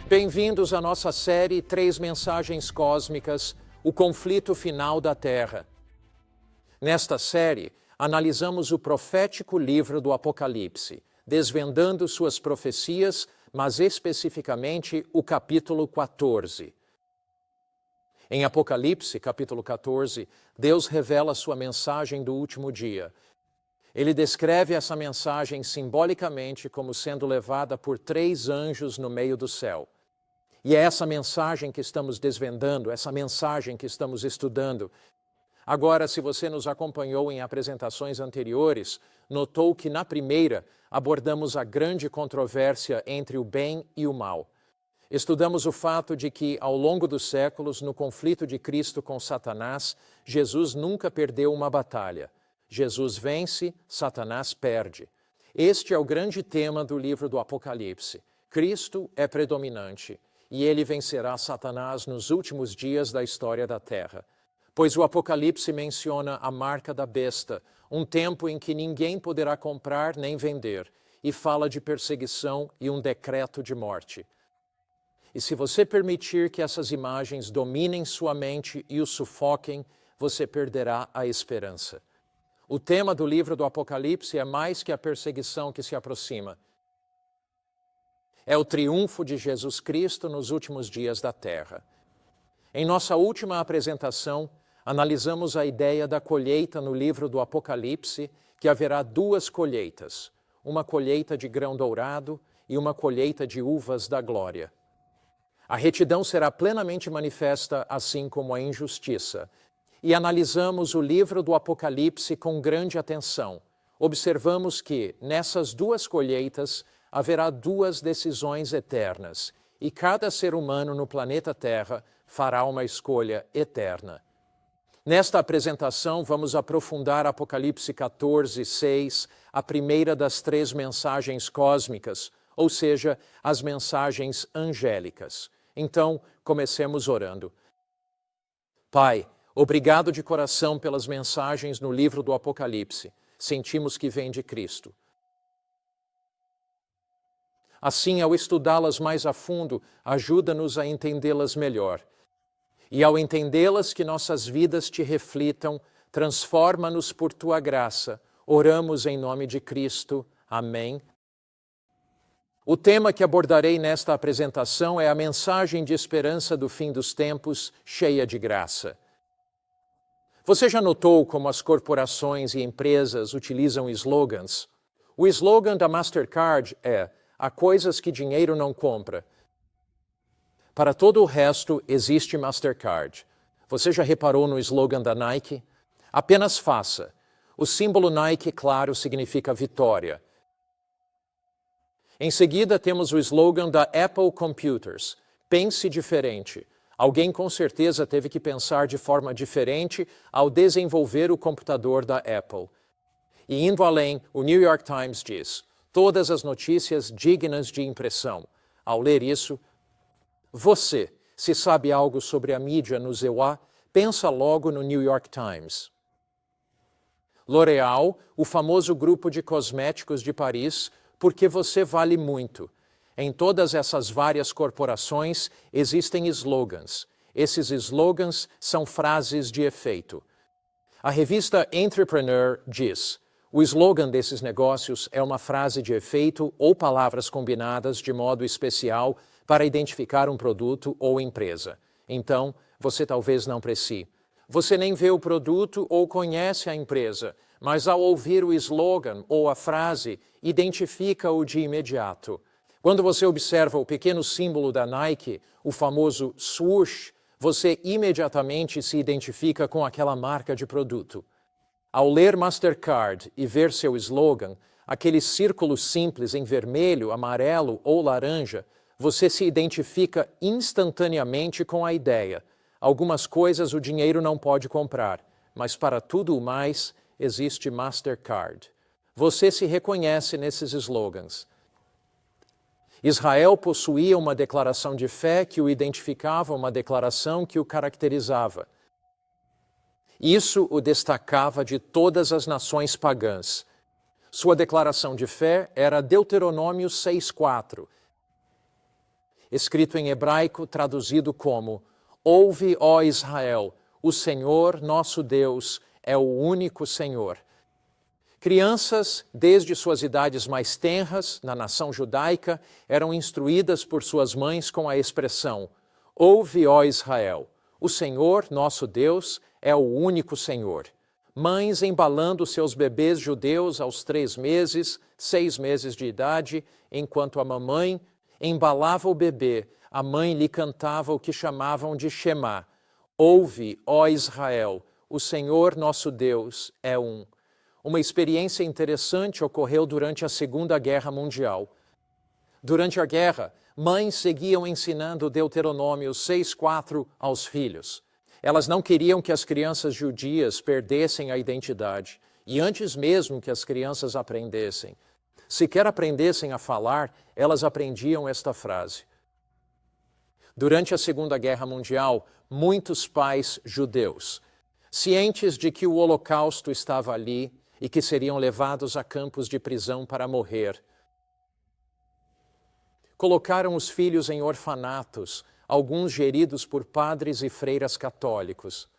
Bem-vindos à nossa série Três Mensagens Cósmicas, o conflito final da Terra. Nesta série, analisamos o profético livro do Apocalipse, desvendando suas profecias, mas especificamente o capítulo 14. Em Apocalipse, capítulo 14, Deus revela sua mensagem do último dia. Ele descreve essa mensagem simbolicamente como sendo levada por 3 anjos no meio do céu. E é essa mensagem que estamos desvendando, essa mensagem que estamos estudando. Agora, se você nos acompanhou em apresentações anteriores, notou que na primeira abordamos a grande controvérsia entre o bem e o mal. Estudamos o fato de que, ao longo dos séculos, no conflito de Cristo com Satanás, Jesus nunca perdeu uma batalha. Jesus vence, Satanás perde. Este é o grande tema do livro do Apocalipse. Cristo é predominante. E ele vencerá Satanás nos últimos dias da história da Terra. Pois o Apocalipse menciona a marca da besta, um tempo em que ninguém poderá comprar nem vender, e fala de perseguição e um decreto de morte. E se você permitir que essas imagens dominem sua mente e o sufoquem, você perderá a esperança. O tema do livro do Apocalipse é mais que a perseguição que se aproxima. É o triunfo de Jesus Cristo nos últimos dias da Terra. Em nossa última apresentação, analisamos a ideia da colheita no livro do Apocalipse, que haverá 2 colheitas, uma colheita de grão dourado e uma colheita de uvas da glória. A retidão será plenamente manifesta, assim como a injustiça. E analisamos o livro do Apocalipse com grande atenção. Observamos que, nessas 2 colheitas, haverá 2 decisões eternas, e cada ser humano no planeta Terra fará uma escolha eterna. Nesta apresentação, vamos aprofundar Apocalipse 14, 6, a primeira das 3 mensagens cósmicas, ou seja, as mensagens angélicas. Então, comecemos orando. Pai, obrigado de coração pelas mensagens no livro do Apocalipse. Sentimos que vem de Cristo. Assim, ao estudá-las mais a fundo, ajuda-nos a entendê-las melhor. E ao entendê-las, que nossas vidas te reflitam, transforma-nos por tua graça. Oramos em nome de Cristo. Amém. O tema que abordarei nesta apresentação é a mensagem de esperança do fim dos tempos, cheia de graça. Você já notou como as corporações e empresas utilizam slogans? O slogan da Mastercard é: há coisas que dinheiro não compra. Para todo o resto, existe Mastercard. Você já reparou no slogan da Nike? Apenas faça. O símbolo Nike, claro, significa vitória. Em seguida, temos o slogan da Apple Computers. Pense diferente. Alguém com certeza teve que pensar de forma diferente ao desenvolver o computador da Apple. E indo além, o New York Times diz: todas as notícias dignas de impressão. Ao ler isso, você, se sabe algo sobre a mídia no EUA, pensa logo no New York Times. L'Oréal, o famoso grupo de cosméticos de Paris, porque você vale muito. Em todas essas várias corporações existem slogans. Esses slogans são frases de efeito. A revista Entrepreneur diz: o slogan desses negócios é uma frase de efeito ou palavras combinadas de modo especial para identificar um produto ou empresa. Então, você talvez não precie. Você nem vê o produto ou conhece a empresa, mas ao ouvir o slogan ou a frase, identifica-o de imediato. Quando você observa o pequeno símbolo da Nike, o famoso swoosh, você imediatamente se identifica com aquela marca de produto. Ao ler Mastercard e ver seu slogan, aquele círculo simples em vermelho, amarelo ou laranja, você se identifica instantaneamente com a ideia. Algumas coisas o dinheiro não pode comprar, mas para tudo o mais existe Mastercard. Você se reconhece nesses slogans. Israel possuía uma declaração de fé que o identificava, uma declaração que o caracterizava. Isso o destacava de todas as nações pagãs. Sua declaração de fé era Deuteronômio 6:4. escrito em hebraico, traduzido como: Ouve, ó Israel, o Senhor nosso Deus é o único Senhor. Crianças, desde suas idades mais tenras, na nação judaica, eram instruídas por suas mães com a expressão: Ouve, ó Israel, o Senhor nosso Deus é o único Senhor. Mães embalando seus bebês judeus aos 3 meses, 6 meses de idade, enquanto a mamãe embalava o bebê, a mãe lhe cantava o que chamavam de Shema: Ouve, ó Israel, o Senhor nosso Deus é um. Uma experiência interessante ocorreu durante a Segunda Guerra Mundial. Durante a guerra, mães seguiam ensinando Deuteronômio 6:4 aos filhos. Elas não queriam que as crianças judias perdessem a identidade, e antes mesmo que as crianças aprendessem, sequer aprendessem a falar, elas aprendiam esta frase. Durante a Segunda Guerra Mundial, muitos pais judeus, cientes de que o Holocausto estava ali e que seriam levados a campos de prisão para morrer, colocaram os filhos em orfanatos, alguns geridos por padres e freiras católicos.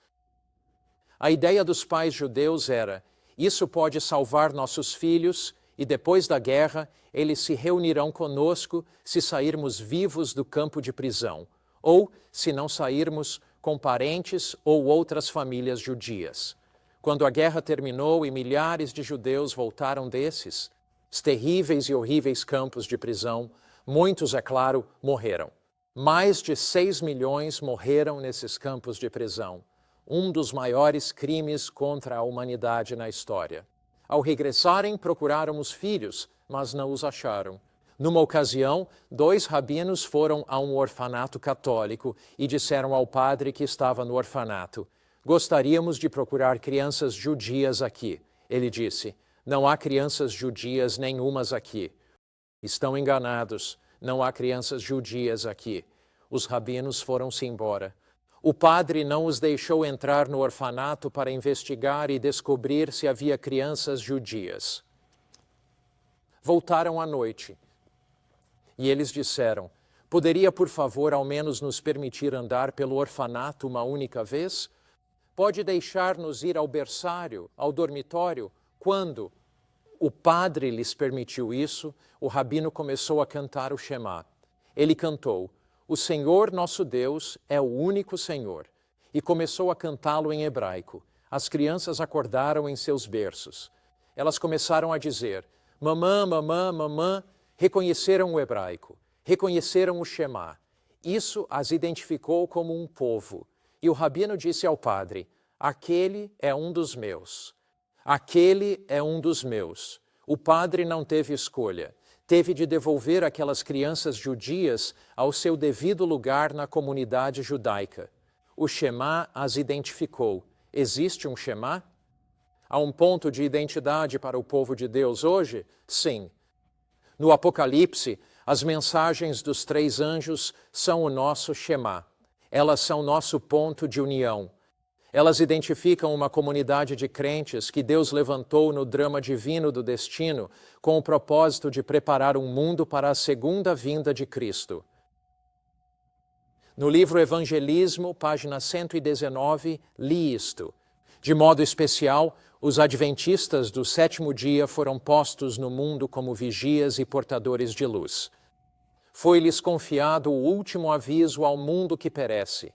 A ideia dos pais judeus era: isso pode salvar nossos filhos e depois da guerra eles se reunirão conosco se sairmos vivos do campo de prisão, ou, se não sairmos, com parentes ou outras famílias judias. Quando a guerra terminou e milhares de judeus voltaram desses terríveis e horríveis campos de prisão, muitos, é claro, morreram. Mais de 6 milhões morreram nesses campos de prisão, um dos maiores crimes contra a humanidade na história. Ao regressarem, procuraram os filhos, mas não os acharam. Numa ocasião, 2 rabinos foram a um orfanato católico e disseram ao padre que estava no orfanato: Gostaríamos de procurar crianças judias aqui. Ele disse: Não há crianças judias nenhumas aqui. Estão enganados. Não há crianças judias aqui. Os rabinos foram-se embora. O padre não os deixou entrar no orfanato para investigar e descobrir se havia crianças judias. Voltaram à noite. E eles disseram: Poderia, por favor, ao menos nos permitir andar pelo orfanato uma única vez? Pode deixar-nos ir ao berçário, ao dormitório? Quando o padre lhes permitiu isso, o rabino começou a cantar o Shema. Ele cantou: O Senhor nosso Deus é o único Senhor. E começou a cantá-lo em hebraico. As crianças acordaram em seus berços. Elas começaram a dizer: Mamã, mamã, mamã. Reconheceram o hebraico. Reconheceram o Shema. Isso as identificou como um povo. E o rabino disse ao padre: Aquele é um dos meus. Aquele é um dos meus. O padre não teve escolha. Teve de devolver aquelas crianças judias ao seu devido lugar na comunidade judaica. O Shema as identificou. Existe um Shema? Há um ponto de identidade para o povo de Deus hoje? Sim. No Apocalipse, as mensagens dos 3 anjos são o nosso Shema. Elas são nosso ponto de união. Elas identificam uma comunidade de crentes que Deus levantou no drama divino do destino com o propósito de preparar um mundo para a segunda vinda de Cristo. No livro Evangelismo, página 119, li isto. De modo especial, os adventistas do 7º dia foram postos no mundo como vigias e portadores de luz. Foi-lhes confiado o último aviso ao mundo que perece.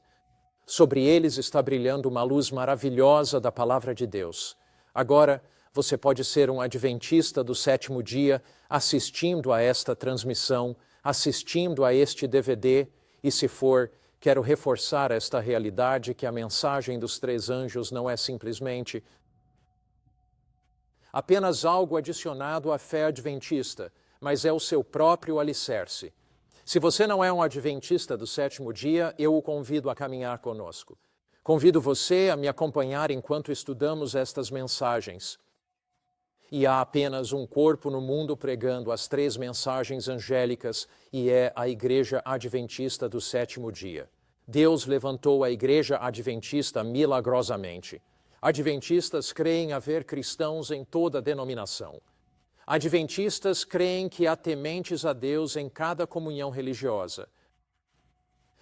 Sobre eles está brilhando uma luz maravilhosa da palavra de Deus. Agora, você pode ser um adventista do 7º dia, assistindo a esta transmissão, assistindo a este DVD, e se for, quero reforçar esta realidade que a mensagem dos 3 anjos não é simplesmente apenas algo adicionado à fé adventista, mas é o seu próprio alicerce. Se você não é um adventista do 7º dia, eu o convido a caminhar conosco. Convido você a me acompanhar enquanto estudamos estas mensagens. E há apenas um corpo no mundo pregando as 3 mensagens angélicas, e é a Igreja Adventista do 7º dia. Deus levantou a Igreja Adventista milagrosamente. Adventistas creem haver cristãos em toda denominação. Adventistas creem que há tementes a Deus em cada comunhão religiosa.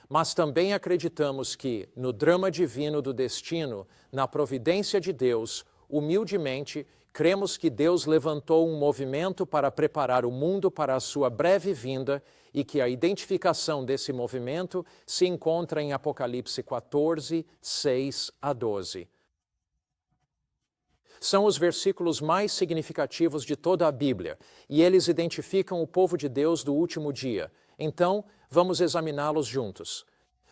mas também acreditamos que, no drama divino do destino, na providência de Deus, humildemente, cremos que Deus levantou um movimento para preparar o mundo para a sua breve vinda e que a identificação desse movimento se encontra em Apocalipse 14, 6 a 12. São os versículos mais significativos de toda a Bíblia, e eles identificam o povo de Deus do último dia. Então, vamos examiná-los juntos.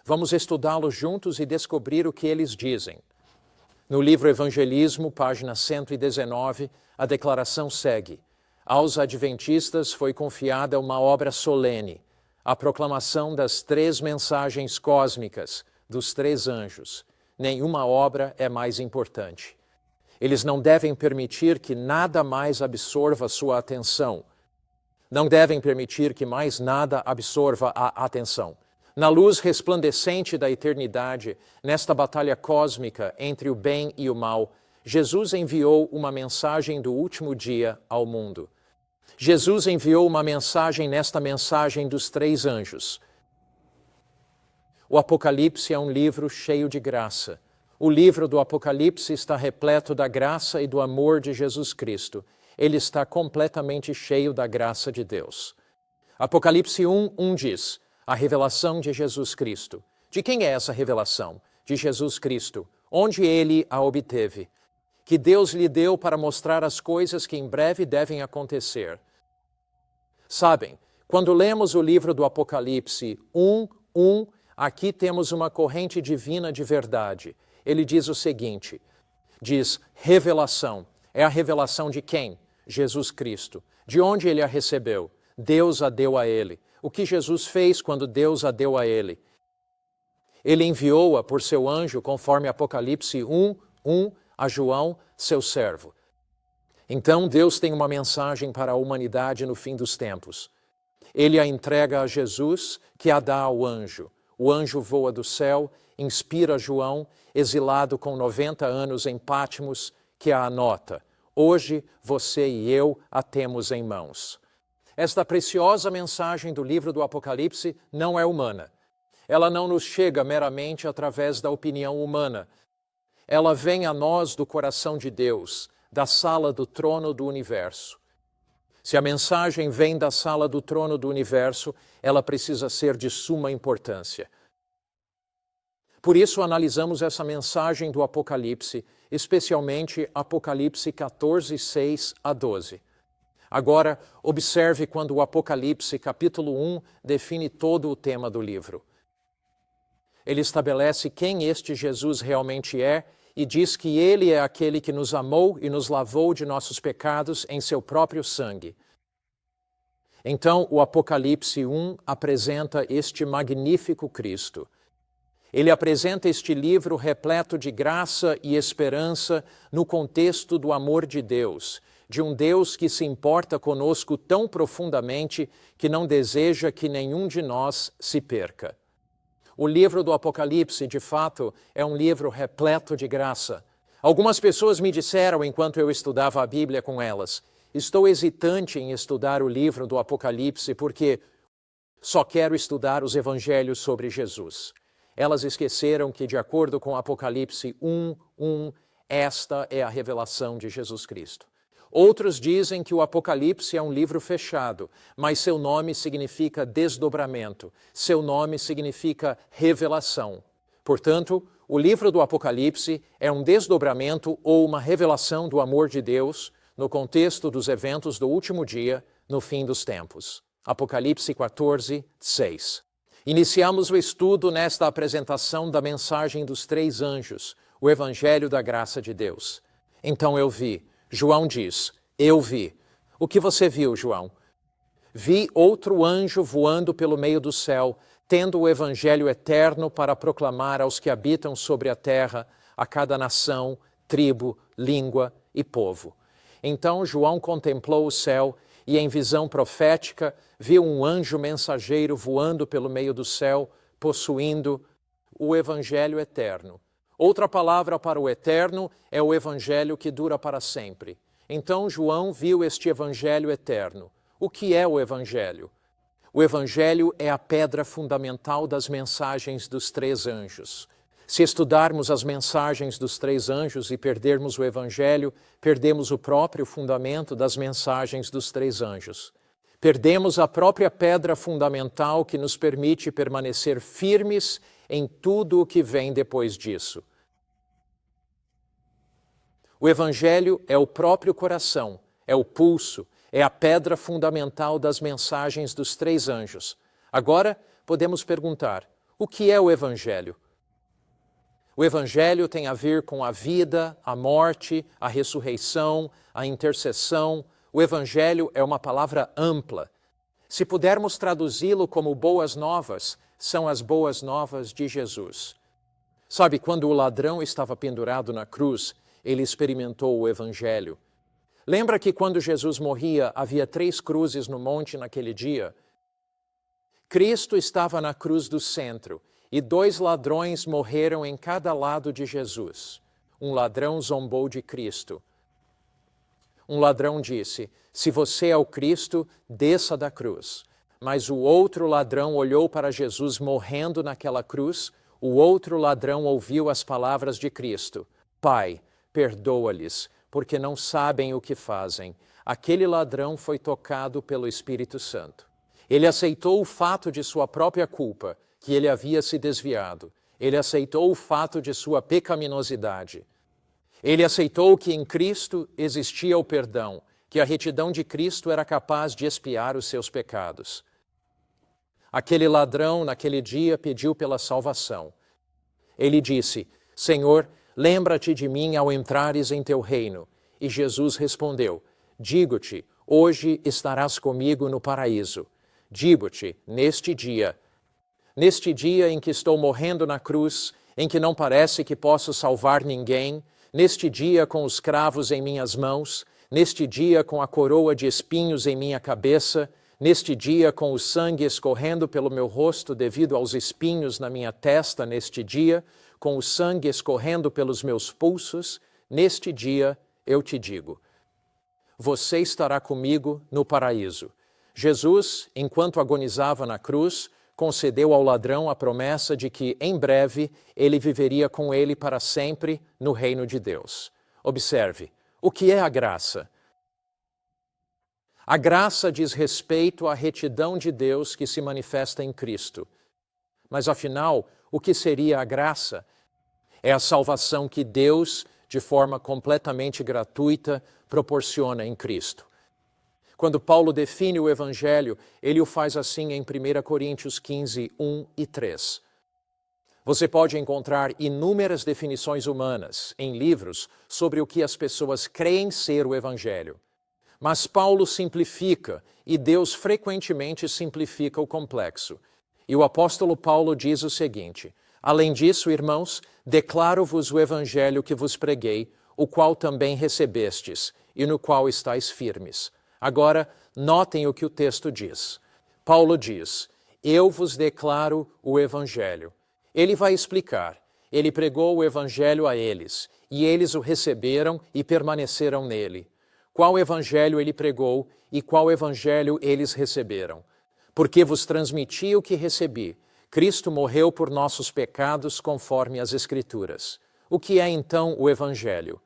Vamos estudá-los juntos e descobrir o que eles dizem. No livro Evangelismo, página 119, a declaração segue: aos adventistas foi confiada uma obra solene, a proclamação das 3 mensagens cósmicas, dos 3 anjos. Nenhuma obra é mais importante. Eles não devem permitir que nada mais absorva sua atenção. Não devem permitir que mais nada absorva a atenção. Na luz resplandecente da eternidade, nesta batalha cósmica entre o bem e o mal, Jesus enviou uma mensagem do último dia ao mundo. Jesus enviou uma mensagem nesta mensagem dos 3 anjos. O Apocalipse é um livro cheio de graça. O livro do Apocalipse está repleto da graça e do amor de Jesus Cristo. Ele está completamente cheio da graça de Deus. Apocalipse 1 diz: a revelação de Jesus Cristo. De quem é essa revelação? De Jesus Cristo. Onde ele a obteve? Que Deus lhe deu para mostrar as coisas que em breve devem acontecer. Sabem, quando lemos o livro do Apocalipse 1, aqui temos uma corrente divina de verdade. Ele diz o seguinte, diz revelação. É a revelação de quem? Jesus Cristo. De onde ele a recebeu? Deus a deu a ele. O que Jesus fez quando Deus a deu a ele? Ele enviou-a por seu anjo, conforme Apocalipse 1, a João, seu servo. Então Deus tem uma mensagem para a humanidade no fim dos tempos. Ele a entrega a Jesus, que a dá ao anjo. O anjo voa do céu, inspira João, exilado com 90 anos em Patmos, que a anota: hoje você e eu a temos em mãos. Esta preciosa mensagem do livro do Apocalipse não é humana. Ela não nos chega meramente através da opinião humana. Ela vem a nós do coração de Deus, da sala do trono do universo. Se a mensagem vem da sala do trono do universo, ela precisa ser de suma importância. Por isso analisamos essa mensagem do Apocalipse, especialmente Apocalipse 14, 6 a 12. Agora, observe quando o Apocalipse, capítulo 1, define todo o tema do livro. Ele estabelece quem este Jesus realmente é e diz que ele é aquele que nos amou e nos lavou de nossos pecados em seu próprio sangue. Então, o Apocalipse 1 apresenta este magnífico Cristo. Ele apresenta este livro repleto de graça e esperança no contexto do amor de Deus, de um Deus que se importa conosco tão profundamente que não deseja que nenhum de nós se perca. O livro do Apocalipse, de fato, é um livro repleto de graça. Algumas pessoas me disseram, enquanto eu estudava a Bíblia com elas, estou hesitante em estudar o livro do Apocalipse porque só quero estudar os evangelhos sobre Jesus. Elas esqueceram que, de acordo com Apocalipse 1, esta é a revelação de Jesus Cristo. Outros dizem que o Apocalipse é um livro fechado, mas seu nome significa desdobramento, seu nome significa revelação. Portanto, o livro do Apocalipse é um desdobramento ou uma revelação do amor de Deus no contexto dos eventos do último dia, no fim dos tempos. Apocalipse 14, 6. Iniciamos o estudo nesta apresentação da mensagem dos 3 anjos, o Evangelho da Graça de Deus. Então eu vi. João diz, eu vi. O que você viu, João? Vi outro anjo voando pelo meio do céu, tendo o Evangelho eterno para proclamar aos que habitam sobre a terra, a cada nação, tribo, língua e povo. Então João contemplou o céu e, em visão profética, viu um anjo mensageiro voando pelo meio do céu, possuindo o Evangelho eterno. Outra palavra para o eterno é o Evangelho que dura para sempre. Então João viu este Evangelho eterno. O que é o Evangelho? O Evangelho é a pedra fundamental das mensagens dos três anjos. Se estudarmos as mensagens dos três anjos e perdermos o Evangelho, perdemos o próprio fundamento das mensagens dos três anjos. Perdemos a própria pedra fundamental que nos permite permanecer firmes em tudo o que vem depois disso. O Evangelho é o próprio coração, é o pulso, é a pedra fundamental das mensagens dos três anjos. Agora, podemos perguntar, o que é o Evangelho? O Evangelho tem a ver com a vida, a morte, a ressurreição, a intercessão. O Evangelho é uma palavra ampla. Se pudermos traduzi-lo como boas novas, são as boas novas de Jesus. Sabe, quando o ladrão estava pendurado na cruz, ele experimentou o Evangelho. Lembra que quando Jesus morria, havia 3 cruzes no monte naquele dia? Cristo estava na cruz do centro e 2 ladrões morreram em cada lado de Jesus. Um ladrão zombou de Cristo. Um ladrão disse, se você é o Cristo, desça da cruz. Mas o outro ladrão olhou para Jesus morrendo naquela cruz. O outro ladrão ouviu as palavras de Cristo. Pai, perdoa-lhes, porque não sabem o que fazem. Aquele ladrão foi tocado pelo Espírito Santo. Ele aceitou o fato de sua própria culpa, que ele havia se desviado. Ele aceitou o fato de sua pecaminosidade. Ele aceitou que em Cristo existia o perdão, que a retidão de Cristo era capaz de expiar os seus pecados. Aquele ladrão, naquele dia, pediu pela salvação. Ele disse, Senhor, lembra-te de mim ao entrares em teu reino. E Jesus respondeu, digo-te, hoje estarás comigo no paraíso. Digo-te, neste dia em que estou morrendo na cruz, em que não parece que posso salvar ninguém, neste dia com os cravos em minhas mãos, neste dia com a coroa de espinhos em minha cabeça, neste dia com o sangue escorrendo pelo meu rosto devido aos espinhos na minha testa, neste dia, com o sangue escorrendo pelos meus pulsos, neste dia eu te digo, você estará comigo no paraíso. Jesus, enquanto agonizava na cruz, concedeu ao ladrão a promessa de que, em breve, ele viveria com ele para sempre no reino de Deus. Observe, o que é a graça? A graça diz respeito à retidão de Deus que se manifesta em Cristo. Mas, afinal, o que seria a graça? É a salvação que Deus, de forma completamente gratuita, proporciona em Cristo. Quando Paulo define o Evangelho, ele o faz assim em 1 Coríntios 15, 1 e 3. Você pode encontrar inúmeras definições humanas em livros sobre o que as pessoas creem ser o Evangelho. Mas Paulo simplifica, e Deus frequentemente simplifica o complexo. E o apóstolo Paulo diz o seguinte, além disso, irmãos, declaro-vos o Evangelho que vos preguei, o qual também recebestes, e no qual estáis firmes. Agora, notem o que o texto diz. Paulo diz, eu vos declaro o Evangelho. Ele vai explicar. Ele pregou o Evangelho a eles, e eles o receberam e permaneceram nele. Qual Evangelho ele pregou e qual Evangelho eles receberam? Porque vos transmiti o que recebi. Cristo morreu por nossos pecados conforme as Escrituras. O que é então o Evangelho?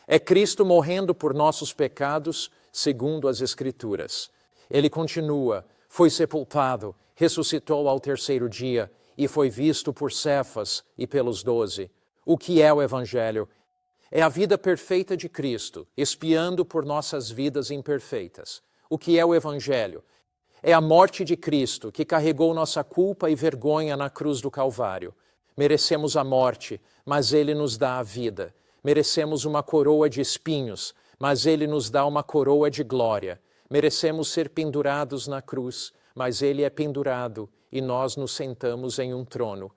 É Cristo morrendo por nossos pecados segundo as Escrituras. Ele continua, foi sepultado, ressuscitou ao 3º dia e foi visto por Cefas e pelos 12. O que é o Evangelho? É a vida perfeita de Cristo, expiando por nossas vidas imperfeitas. O que é o Evangelho? É a morte de Cristo, que carregou nossa culpa e vergonha na cruz do Calvário. Merecemos a morte, mas Ele nos dá a vida. Merecemos uma coroa de espinhos, mas Ele nos dá uma coroa de glória. Merecemos ser pendurados na cruz, mas Ele é pendurado e nós nos sentamos em um trono.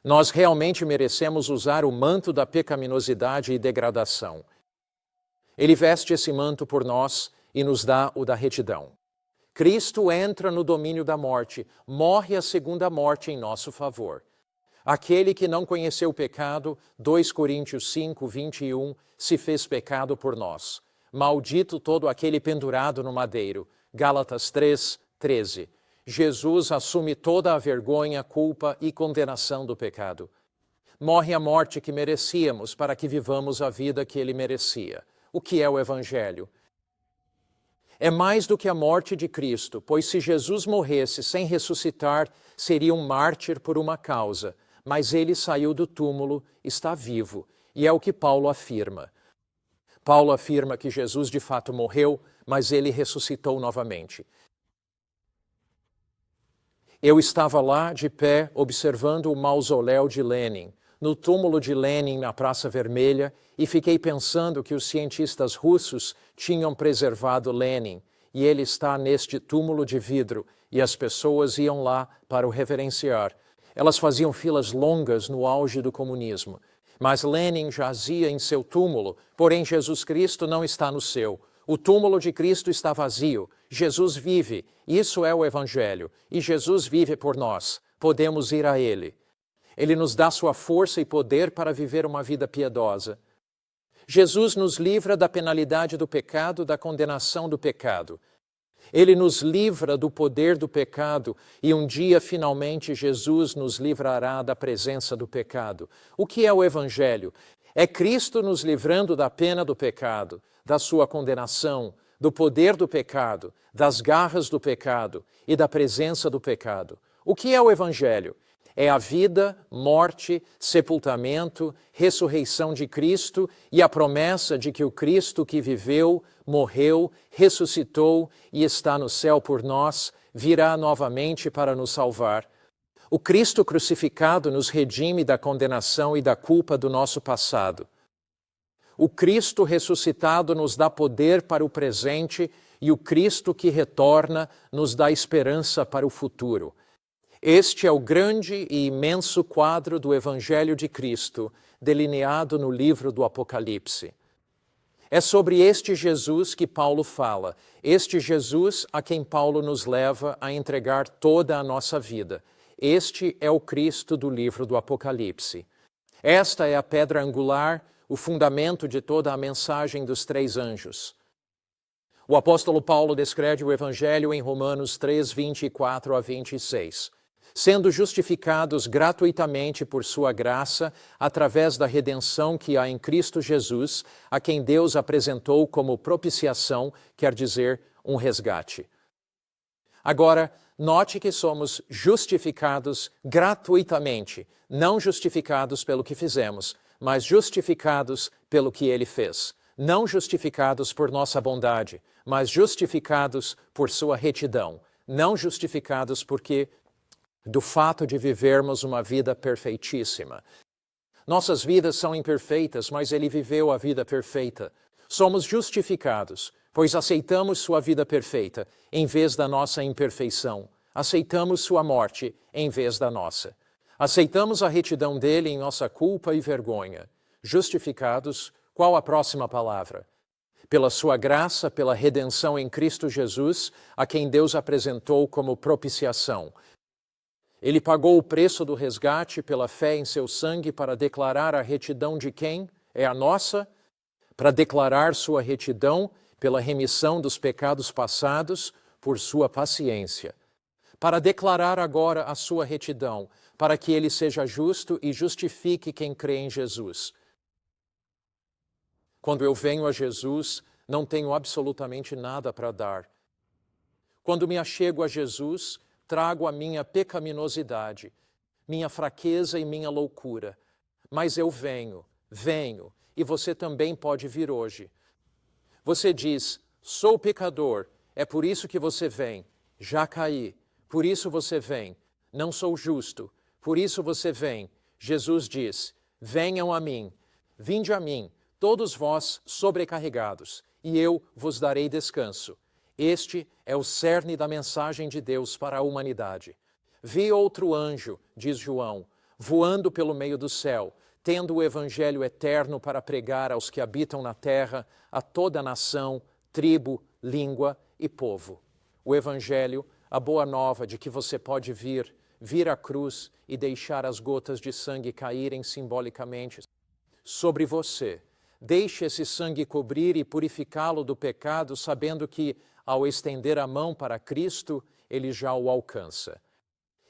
Nós realmente merecemos usar o manto da pecaminosidade e degradação. Ele veste esse manto por nós e nos dá o da retidão. Cristo entra no domínio da morte, morre a segunda morte em nosso favor. Aquele que não conheceu o pecado, 2 Coríntios 5, 21, se fez pecado por nós. Maldito todo aquele pendurado no madeiro. Gálatas 3, 13. Jesus assume toda a vergonha, culpa e condenação do pecado. Morre a morte que merecíamos para que vivamos a vida que ele merecia. O que é o Evangelho? É mais do que a morte de Cristo, pois se Jesus morresse sem ressuscitar, seria um mártir por uma causa, mas ele saiu do túmulo, está vivo, e é o que Paulo afirma. Paulo afirma que Jesus de fato morreu, mas ele ressuscitou novamente. Eu estava lá de pé observando o mausoléu de Lenin, no túmulo de Lenin na Praça Vermelha, e fiquei pensando que os cientistas russos tinham preservado Lenin, e ele está neste túmulo de vidro, e as pessoas iam lá para o reverenciar. Elas faziam filas longas no auge do comunismo. Mas Lenin jazia em seu túmulo, porém Jesus Cristo não está no seu. O túmulo de Cristo está vazio. Jesus vive. Isso é o Evangelho. E Jesus vive por nós. Podemos ir a Ele. Ele nos dá sua força e poder para viver uma vida piedosa. Jesus nos livra da penalidade do pecado, da condenação do pecado. Ele nos livra do poder do pecado e um dia, finalmente, Jesus nos livrará da presença do pecado. O que é o Evangelho? É Cristo nos livrando da pena do pecado, da sua condenação, do poder do pecado, das garras do pecado e da presença do pecado. O que é o Evangelho? É a vida, morte, sepultamento, ressurreição de Cristo e a promessa de que o Cristo que viveu, morreu, ressuscitou e está no céu por nós, virá novamente para nos salvar. O Cristo crucificado nos redime da condenação e da culpa do nosso passado. O Cristo ressuscitado nos dá poder para o presente e o Cristo que retorna nos dá esperança para o futuro. Este é o grande e imenso quadro do Evangelho de Cristo, delineado no livro do Apocalipse. É sobre este Jesus que Paulo fala, este Jesus a quem Paulo nos leva a entregar toda a nossa vida. Este é o Cristo do livro do Apocalipse. Esta é a pedra angular, o fundamento de toda a mensagem dos três anjos. O apóstolo Paulo descreve o Evangelho em Romanos 3, 24 a 26. Sendo justificados gratuitamente por sua graça, através da redenção que há em Cristo Jesus, a quem Deus apresentou como propiciação, quer dizer, um resgate. Agora, note que somos justificados gratuitamente, não justificados pelo que fizemos, mas justificados pelo que Ele fez. Não justificados por nossa bondade, mas justificados por sua retidão. Não justificados porque do fato de vivermos uma vida perfeitíssima. Nossas vidas são imperfeitas, mas Ele viveu a vida perfeita. Somos justificados, pois aceitamos sua vida perfeita, em vez da nossa imperfeição. Aceitamos sua morte, em vez da nossa. Aceitamos a retidão dele em nossa culpa e vergonha. Justificados, qual a próxima palavra? Pela sua graça, pela redenção em Cristo Jesus, a quem Deus apresentou como propiciação. Ele pagou o preço do resgate pela fé em seu sangue para declarar a retidão de quem? É a nossa? Para declarar sua retidão pela remissão dos pecados passados, por sua paciência. Para declarar agora a sua retidão, para que ele seja justo e justifique quem crê em Jesus. Quando eu venho a Jesus, não tenho absolutamente nada para dar. Quando me achego a Jesus, trago a minha pecaminosidade, minha fraqueza e minha loucura. Mas eu venho, e você também pode vir hoje. Você diz, sou pecador, é por isso que você vem. Já caí, por isso você vem. Não sou justo, por isso você vem. Jesus diz, venham a mim, vinde a mim, todos vós sobrecarregados, e eu vos darei descanso. Este é o cerne da mensagem de Deus para a humanidade. Vi outro anjo, diz João, voando pelo meio do céu, tendo o evangelho eterno para pregar aos que habitam na terra, a toda nação, tribo, língua e povo. O evangelho, a boa nova de que você pode vir à cruz e deixar as gotas de sangue caírem simbolicamente sobre você, Deixe esse sangue cobrir e purificá-lo do pecado, sabendo que, ao estender a mão para Cristo, ele já o alcança.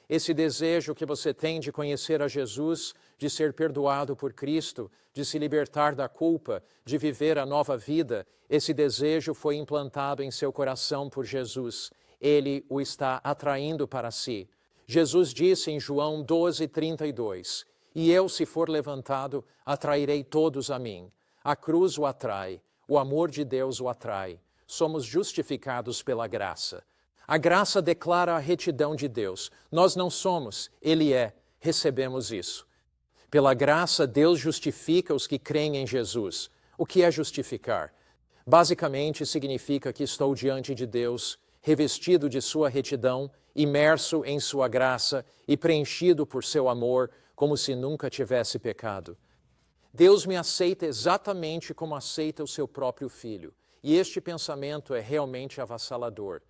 Esse desejo que você tem de conhecer a Jesus, de ser perdoado por Cristo, de se libertar da culpa, de viver a nova vida, esse desejo foi implantado em seu coração por Jesus. Ele o está atraindo para si. Jesus disse em João 12:32, e eu, se for levantado, atrairei todos a mim. A cruz o atrai, o amor de Deus o atrai. Somos justificados pela graça. A graça declara a retidão de Deus. Nós não somos, Ele é. Recebemos isso. Pela graça, Deus justifica os que creem em Jesus. O que é justificar? Basicamente, significa que estou diante de Deus, revestido de sua retidão, imerso em sua graça e preenchido por seu amor, como se nunca tivesse pecado. Deus me aceita exatamente como aceita o seu próprio filho. E este pensamento é realmente avassalador.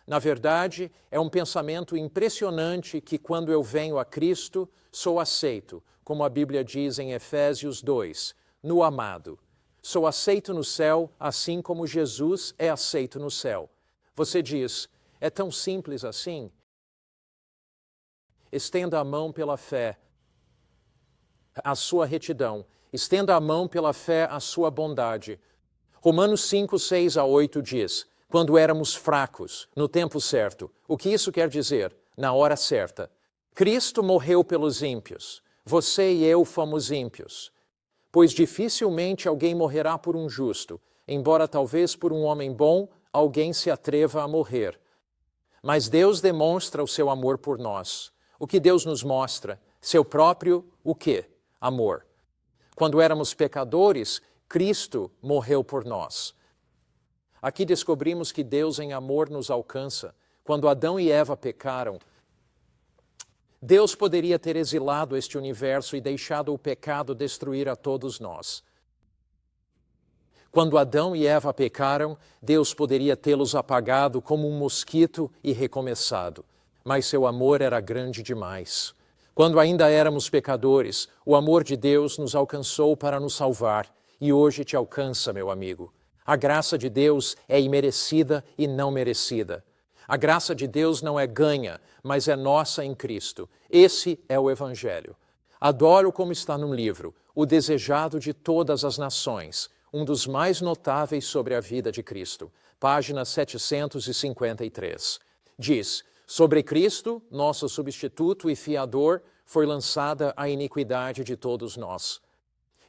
Na verdade, é um pensamento impressionante que, quando eu venho a Cristo, sou aceito, como a Bíblia diz em Efésios 2, no amado. Sou aceito no céu, assim como Jesus é aceito no céu. Você diz, é tão simples assim? Estenda a mão pela fé, a sua retidão. Estenda a mão pela fé, a sua bondade. Romanos 5, 6 a 8 diz, quando éramos fracos, no tempo certo. O que isso quer dizer? Na hora certa. Cristo morreu pelos ímpios. Você e eu fomos ímpios. Pois dificilmente alguém morrerá por um justo, embora talvez por um homem bom alguém se atreva a morrer. Mas Deus demonstra o seu amor por nós. O que Deus nos mostra? Seu próprio, o quê? Amor. Quando éramos pecadores, Cristo morreu por nós. Aqui descobrimos que Deus em amor nos alcança. Quando Adão e Eva pecaram, Deus poderia ter exilado este universo e deixado o pecado destruir a todos nós. Quando Adão e Eva pecaram, Deus poderia tê-los apagado como um mosquito e recomeçado. Mas seu amor era grande demais. Quando ainda éramos pecadores, o amor de Deus nos alcançou para nos salvar. E hoje te alcança, meu amigo. A graça de Deus é imerecida e não merecida. A graça de Deus não é ganha, mas é nossa em Cristo. Esse é o Evangelho. Adoro como está no livro, o desejado de todas as nações, um dos mais notáveis sobre a vida de Cristo. Página 753. Diz, sobre Cristo, nosso substituto e fiador, foi lançada a iniquidade de todos nós.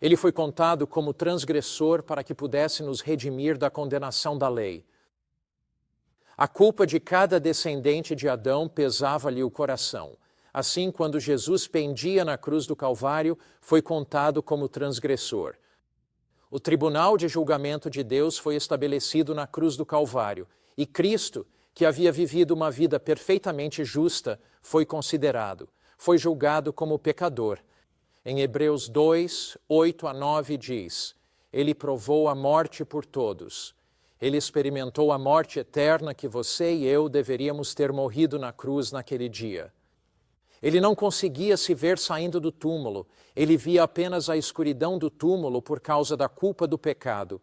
Ele foi contado como transgressor para que pudesse nos redimir da condenação da lei. A culpa de cada descendente de Adão pesava-lhe o coração. Assim, quando Jesus pendia na cruz do Calvário, foi contado como transgressor. O tribunal de julgamento de Deus foi estabelecido na cruz do Calvário, e Cristo, que havia vivido uma vida perfeitamente justa, foi considerado, foi julgado como pecador. Em Hebreus 2, 8 a 9 diz, ele provou a morte por todos. Ele experimentou a morte eterna que você e eu deveríamos ter morrido na cruz naquele dia. Ele não conseguia se ver saindo do túmulo. Ele via apenas a escuridão do túmulo por causa da culpa do pecado.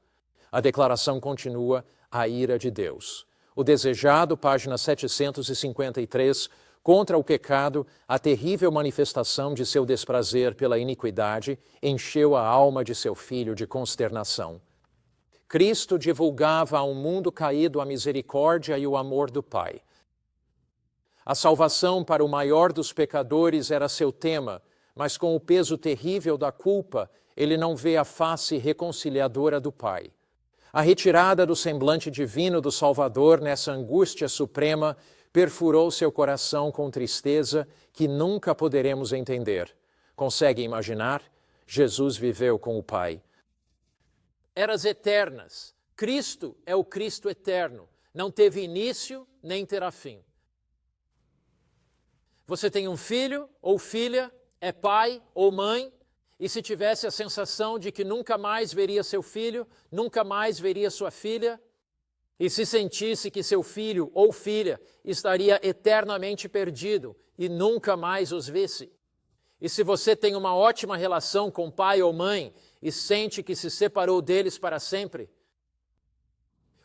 A declaração continua, a ira de Deus. O desejado, página 753, contra o pecado, a terrível manifestação de seu desprazer pela iniquidade encheu a alma de seu filho de consternação. Cristo divulgava a um mundo caído a misericórdia e o amor do Pai. A salvação para o maior dos pecadores era seu tema, mas com o peso terrível da culpa, ele não vê a face reconciliadora do Pai. A retirada do semblante divino do Salvador nessa angústia suprema perfurou seu coração com tristeza que nunca poderemos entender. Consegue imaginar? Jesus viveu com o Pai. Eras eternas. Cristo é o Cristo eterno. Não teve início, nem terá fim. Você tem um filho ou filha, é pai ou mãe, e se tivesse a sensação de que nunca mais veria seu filho, nunca mais veria sua filha, e se sentisse que seu filho ou filha estaria eternamente perdido e nunca mais os visse. E se você tem uma ótima relação com pai ou mãe e sente que se separou deles para sempre?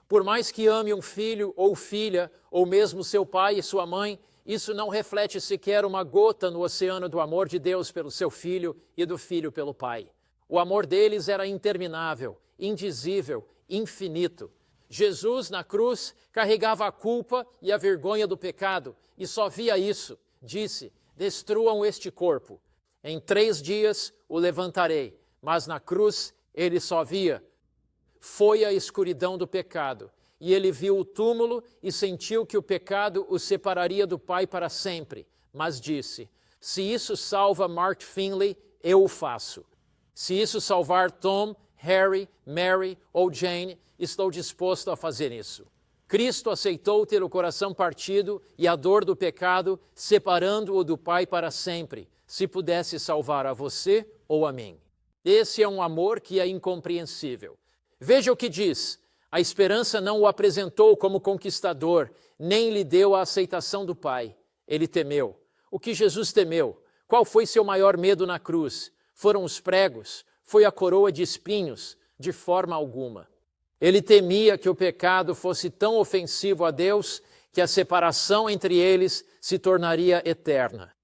Por mais que ame um filho ou filha, ou mesmo seu pai e sua mãe, isso não reflete sequer uma gota no oceano do amor de Deus pelo seu filho e do filho pelo pai. O amor deles era interminável, indizível, infinito. Jesus, na cruz, carregava a culpa e a vergonha do pecado, e só via isso. Disse: destruam este corpo. Em 3 dias o levantarei. Mas na cruz ele só via. Foi a escuridão do pecado. E ele viu o túmulo e sentiu que o pecado o separaria do Pai para sempre. Mas disse: se isso salva Mark Finley, eu o faço. Se isso salvar Tom, Harry, Mary ou Jane, estou disposto a fazer isso. Cristo aceitou ter o coração partido e a dor do pecado, separando-o do Pai para sempre, se pudesse salvar a você ou a mim. Esse é um amor que é incompreensível. Veja o que diz: a esperança não o apresentou como conquistador, nem lhe deu a aceitação do Pai. Ele temeu. O que Jesus temeu? Qual foi seu maior medo na cruz? Foram os pregos? Foi a coroa de espinhos? De forma alguma. Ele temia que o pecado fosse tão ofensivo a Deus que a separação entre eles se tornaria eterna.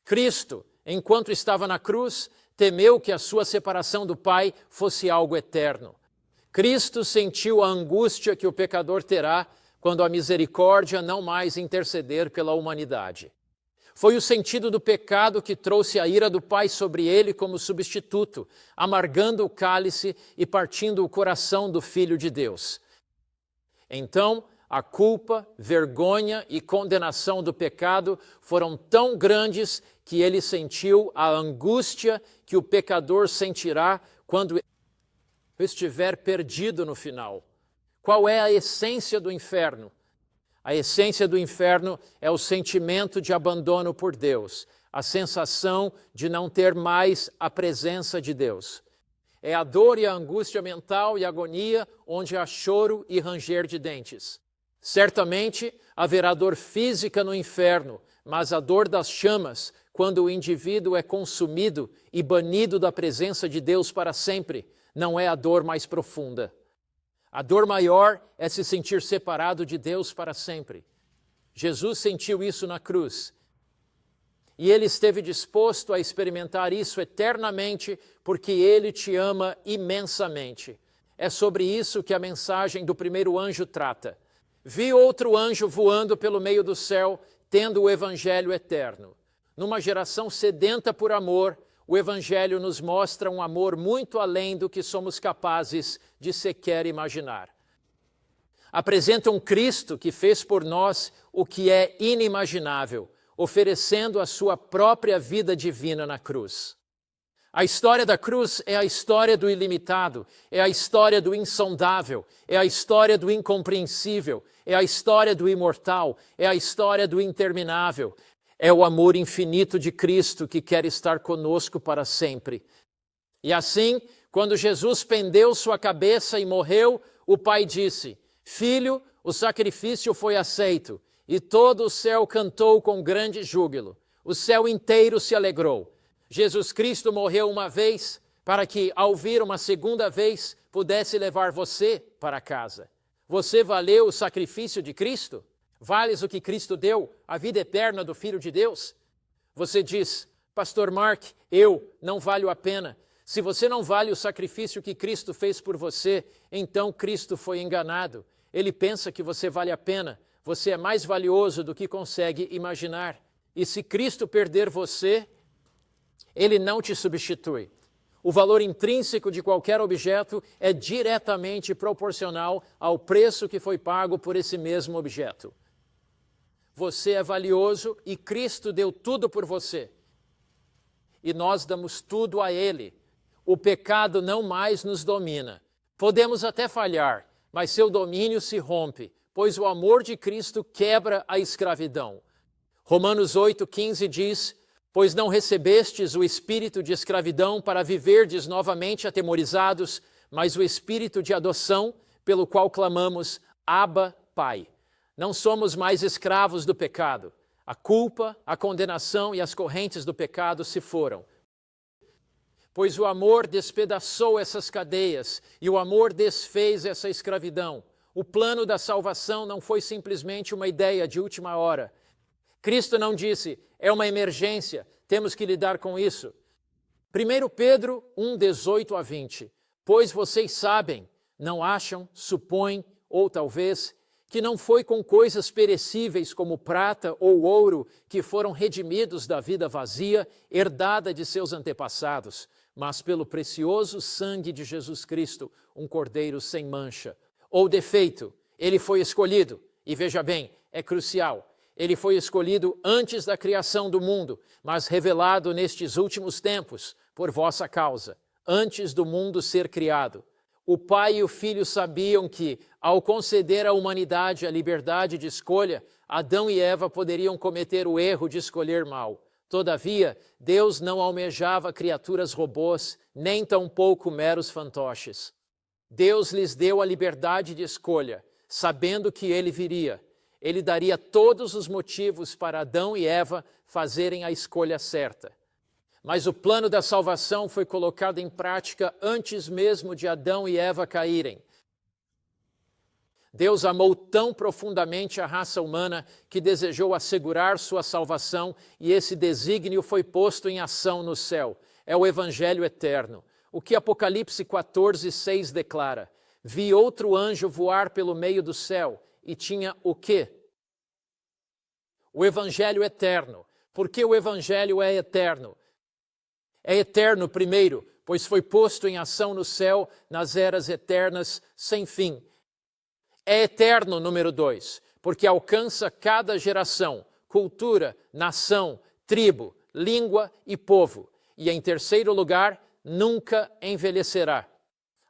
Cristo, enquanto estava na cruz, temeu que a sua separação do Pai fosse algo eterno. Cristo sentiu a angústia que o pecador terá quando a misericórdia não mais interceder pela humanidade. Foi o sentido do pecado que trouxe a ira do Pai sobre ele como substituto, amargando o cálice e partindo o coração do Filho de Deus. Então, a culpa, vergonha e condenação do pecado foram tão grandes que ele sentiu a angústia que o pecador sentirá quando estiver perdido no final. Qual é a essência do inferno? A essência do inferno é o sentimento de abandono por Deus, a sensação de não ter mais a presença de Deus. É a dor e a angústia mental e agonia onde há choro e ranger de dentes. Certamente haverá dor física no inferno, mas a dor das chamas, quando o indivíduo é consumido e banido da presença de Deus para sempre, não é a dor mais profunda. A dor maior é se sentir separado de Deus para sempre. Jesus sentiu isso na cruz. E ele esteve disposto a experimentar isso eternamente porque ele te ama imensamente. É sobre isso que a mensagem do primeiro anjo trata. Vi outro anjo voando pelo meio do céu, tendo o evangelho eterno. Numa geração sedenta por amor, o Evangelho nos mostra um amor muito além do que somos capazes de sequer imaginar. Apresenta um Cristo que fez por nós o que é inimaginável, oferecendo a sua própria vida divina na cruz. A história da cruz é a história do ilimitado, é a história do insondável, é a história do incompreensível, é a história do imortal, é a história do interminável. É o amor infinito de Cristo que quer estar conosco para sempre. E assim, quando Jesus pendeu sua cabeça e morreu, o Pai disse: Filho, o sacrifício foi aceito, e todo o céu cantou com grande júbilo. O céu inteiro se alegrou. Jesus Cristo morreu uma vez para que, ao vir uma segunda vez, pudesse levar você para casa. Você valeu o sacrifício de Cristo? Vales o que Cristo deu, a vida eterna do Filho de Deus? Você diz: Pastor Mark, eu não valho a pena. Se você não vale o sacrifício que Cristo fez por você, então Cristo foi enganado. Ele pensa que você vale a pena. Você é mais valioso do que consegue imaginar. E se Cristo perder você, Ele não te substitui. O valor intrínseco de qualquer objeto é diretamente proporcional ao preço que foi pago por esse mesmo objeto. Você é valioso e Cristo deu tudo por você. E nós damos tudo a Ele. O pecado não mais nos domina. Podemos até falhar, mas seu domínio se rompe, pois o amor de Cristo quebra a escravidão. Romanos 8,15 diz: Pois não recebestes o espírito de escravidão para viverdes novamente atemorizados, mas o espírito de adoção, pelo qual clamamos, Abba, Pai. Não somos mais escravos do pecado. A culpa, a condenação e as correntes do pecado se foram. pois o amor despedaçou essas cadeias e o amor desfez essa escravidão. O plano da salvação não foi simplesmente uma ideia de última hora. Cristo não disse, é uma emergência, temos que lidar com isso. 1 Pedro 1, 18 a 20. Pois vocês sabem, não acham, supõem, ou talvez, que não foi com coisas perecíveis como prata ou ouro que foram redimidos da vida vazia, herdada de seus antepassados, mas pelo precioso sangue de Jesus Cristo, um cordeiro sem mancha ou defeito. Ele foi escolhido, e veja bem, é crucial. Ele foi escolhido antes da criação do mundo, mas revelado nestes últimos tempos, por vossa causa, antes do mundo ser criado. O Pai e o Filho sabiam que, ao conceder à humanidade a liberdade de escolha, Adão e Eva poderiam cometer o erro de escolher mal. Todavia, Deus não almejava criaturas robôs, nem tampouco meros fantoches. Deus lhes deu a liberdade de escolha, sabendo que ele viria. Ele daria todos os motivos para Adão e Eva fazerem a escolha certa. Mas o plano da salvação foi colocado em prática antes mesmo de Adão e Eva caírem. Deus amou tão profundamente a raça humana que desejou assegurar sua salvação e esse desígnio foi posto em ação no céu. É o Evangelho eterno. O que Apocalipse 14, 6 declara. Vi outro anjo voar pelo meio do céu e tinha o quê? O Evangelho eterno. Por que o Evangelho é eterno? É eterno, primeiro, pois foi posto em ação no céu nas eras eternas sem fim. É eterno, número 2, porque alcança cada geração, cultura, nação, tribo, língua e povo. E em terceiro lugar, nunca envelhecerá.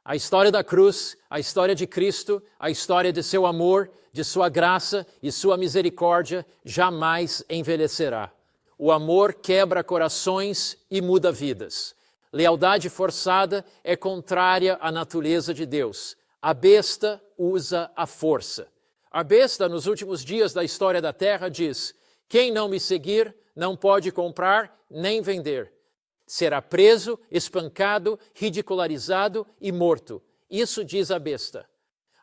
A história da cruz, a história de Cristo, a história de seu amor, de sua graça e sua misericórdia jamais envelhecerá. O amor quebra corações e muda vidas. Lealdade forçada é contrária à natureza de Deus. A besta usa a força. A besta, nos últimos dias da história da terra, diz: quem não me seguir não pode comprar nem vender. Será preso, espancado, ridicularizado e morto. Isso diz a besta.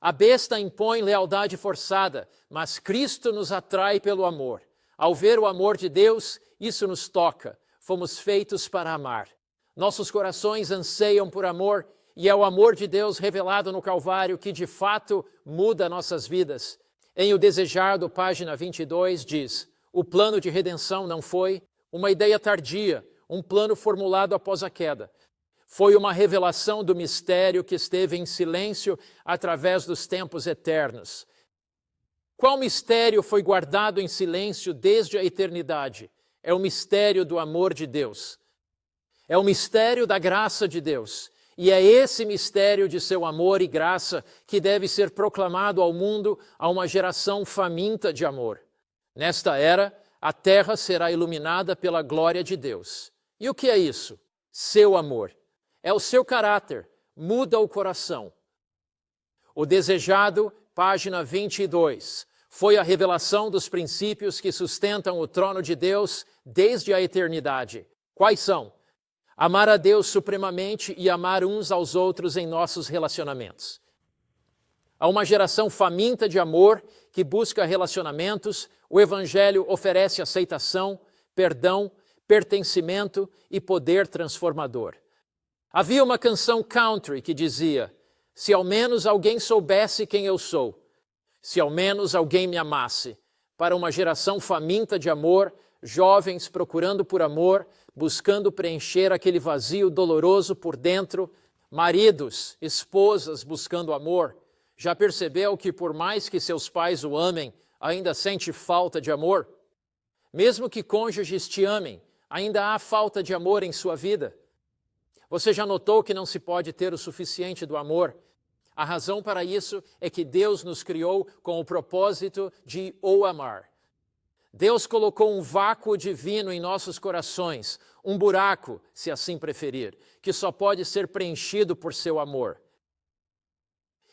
A besta impõe lealdade forçada, mas Cristo nos atrai pelo amor. Ao ver o amor de Deus, isso nos toca. Fomos feitos para amar. Nossos corações anseiam por amor e é o amor de Deus revelado no Calvário que de fato muda nossas vidas. Em O Desejado, página 22, diz: o plano de redenção não foi uma ideia tardia, um plano formulado após a queda. Foi uma revelação do mistério que esteve em silêncio através dos tempos eternos. Qual mistério foi guardado em silêncio desde a eternidade? É o mistério do amor de Deus. É o mistério da graça de Deus. E é esse mistério de seu amor e graça que deve ser proclamado ao mundo, a uma geração faminta de amor. Nesta era, a terra será iluminada pela glória de Deus. E o que é isso? Seu amor. É o seu caráter, muda o coração. O Desejado, página 22, foi a revelação dos princípios que sustentam o trono de Deus desde a eternidade. Quais são? Amar a Deus supremamente e amar uns aos outros em nossos relacionamentos. A uma geração faminta de amor que busca relacionamentos, o Evangelho oferece aceitação, perdão, pertencimento e poder transformador. Havia uma canção country que dizia: se ao menos alguém soubesse quem eu sou, se ao menos alguém me amasse. Para uma geração faminta de amor, jovens procurando por amor, buscando preencher aquele vazio doloroso por dentro, maridos, esposas buscando amor. Já percebeu que por mais que seus pais o amem, ainda sente falta de amor? Mesmo que cônjuges te amem, ainda há falta de amor em sua vida. Você já notou que não se pode ter o suficiente do amor? A razão para isso é que Deus nos criou com o propósito de o amar. Deus colocou um vácuo divino em nossos corações, um buraco, se assim preferir, que só pode ser preenchido por seu amor.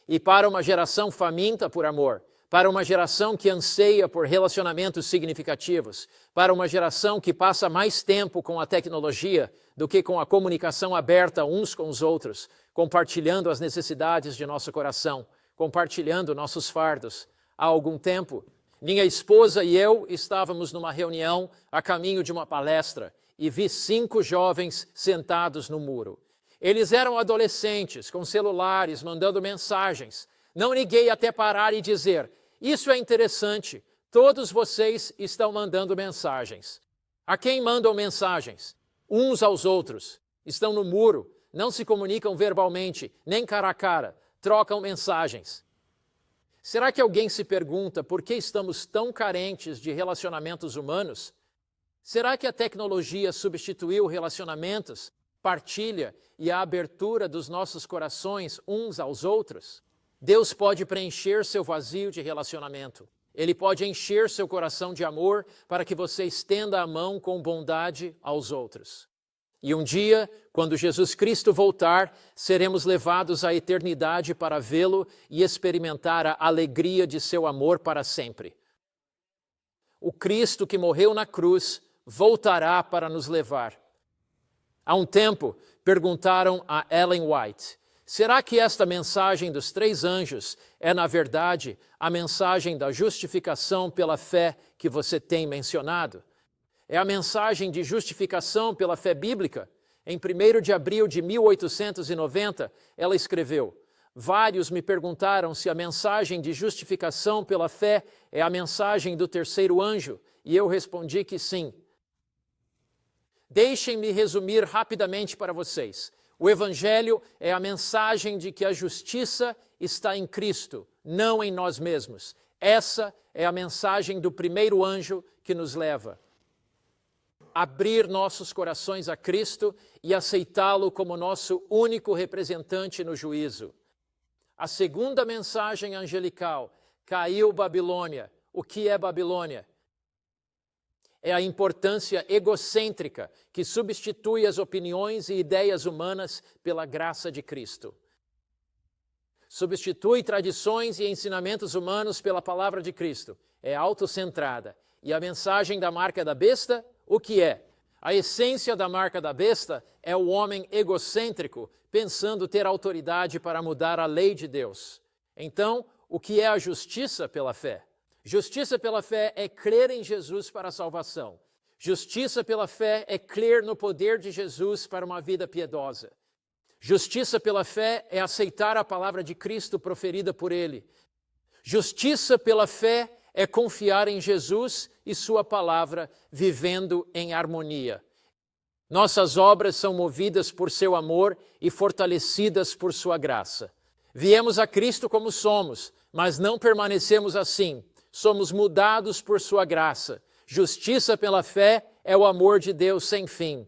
E para uma geração faminta por amor, para uma geração que anseia por relacionamentos significativos, para uma geração que passa mais tempo com a tecnologia do que com a comunicação aberta uns com os outros, compartilhando as necessidades de nosso coração, compartilhando nossos fardos. Há algum tempo, minha esposa e eu estávamos numa reunião a caminho de uma palestra e vi 5 jovens sentados no muro. Eles eram adolescentes, com celulares, mandando mensagens. Não liguei até parar e dizer, isso é interessante, todos vocês estão mandando mensagens. A quem mandam mensagens? Uns aos outros. Estão no muro, não se comunicam verbalmente, nem cara a cara, trocam mensagens. Será que alguém se pergunta por que estamos tão carentes de relacionamentos humanos? Será que a tecnologia substituiu relacionamentos, partilha e a abertura dos nossos corações uns aos outros? Deus pode preencher seu vazio de relacionamento. Ele pode encher seu coração de amor para que você estenda a mão com bondade aos outros. E um dia, quando Jesus Cristo voltar, seremos levados à eternidade para vê-lo e experimentar a alegria de seu amor para sempre. O Cristo que morreu na cruz voltará para nos levar. Há um tempo, perguntaram a Ellen White, será que esta mensagem dos 3 anjos é, na verdade, a mensagem da justificação pela fé que você tem mencionado? É a mensagem de justificação pela fé bíblica? Em 1º de abril de 1890, ela escreveu, vários me perguntaram se a mensagem de justificação pela fé é a mensagem do 3º anjo, e eu respondi que sim. Deixem-me resumir rapidamente para vocês. O Evangelho é a mensagem de que a justiça está em Cristo, não em nós mesmos. Essa é a mensagem do 1º anjo que nos leva a abrir nossos corações a Cristo e aceitá-lo como nosso único representante no juízo. A segunda mensagem angelical, caiu Babilônia. O que é Babilônia? É a importância egocêntrica que substitui as opiniões e ideias humanas pela graça de Cristo. Substitui tradições e ensinamentos humanos pela palavra de Cristo. É autocentrada. E a mensagem da marca da besta, o que é? A essência da marca da besta é o homem egocêntrico, pensando ter autoridade para mudar a lei de Deus. Então, o que é a justiça pela fé? Justiça pela fé é crer em Jesus para a salvação. Justiça pela fé é crer no poder de Jesus para uma vida piedosa. Justiça pela fé é aceitar a palavra de Cristo proferida por Ele. Justiça pela fé é confiar em Jesus e sua palavra, vivendo em harmonia. Nossas obras são movidas por seu amor e fortalecidas por sua graça. Viemos a Cristo como somos, mas não permanecemos assim. Somos mudados por sua graça. Justiça pela fé é o amor de Deus sem fim.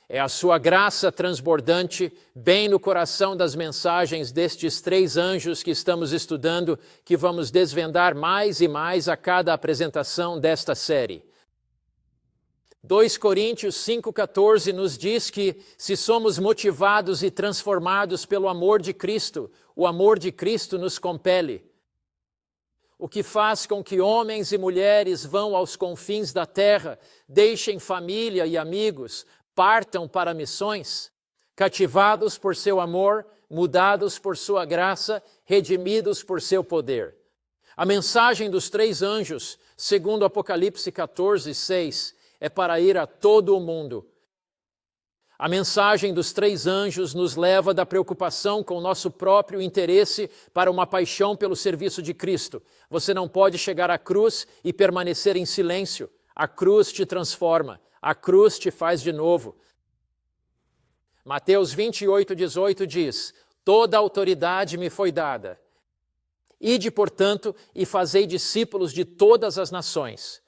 É a sua graça transbordante, bem no coração das mensagens destes 3 anjos que estamos estudando, que vamos desvendar mais e mais a cada apresentação desta série. 2 Coríntios 5,14 nos diz que, se somos motivados e transformados pelo amor de Cristo, o amor de Cristo nos compele. O que faz com que homens e mulheres vão aos confins da terra, deixem família e amigos, partam para missões, cativados por seu amor, mudados por sua graça, redimidos por seu poder. A mensagem dos 3 anjos, segundo Apocalipse 14:6, é para ir a todo o mundo. A mensagem dos 3 anjos nos leva da preocupação com o nosso próprio interesse para uma paixão pelo serviço de Cristo. Você não pode chegar à cruz e permanecer em silêncio. A cruz te transforma. A cruz te faz de novo. Mateus 28:18 diz, toda autoridade me foi dada. Ide, portanto, e fazei discípulos de todas as nações.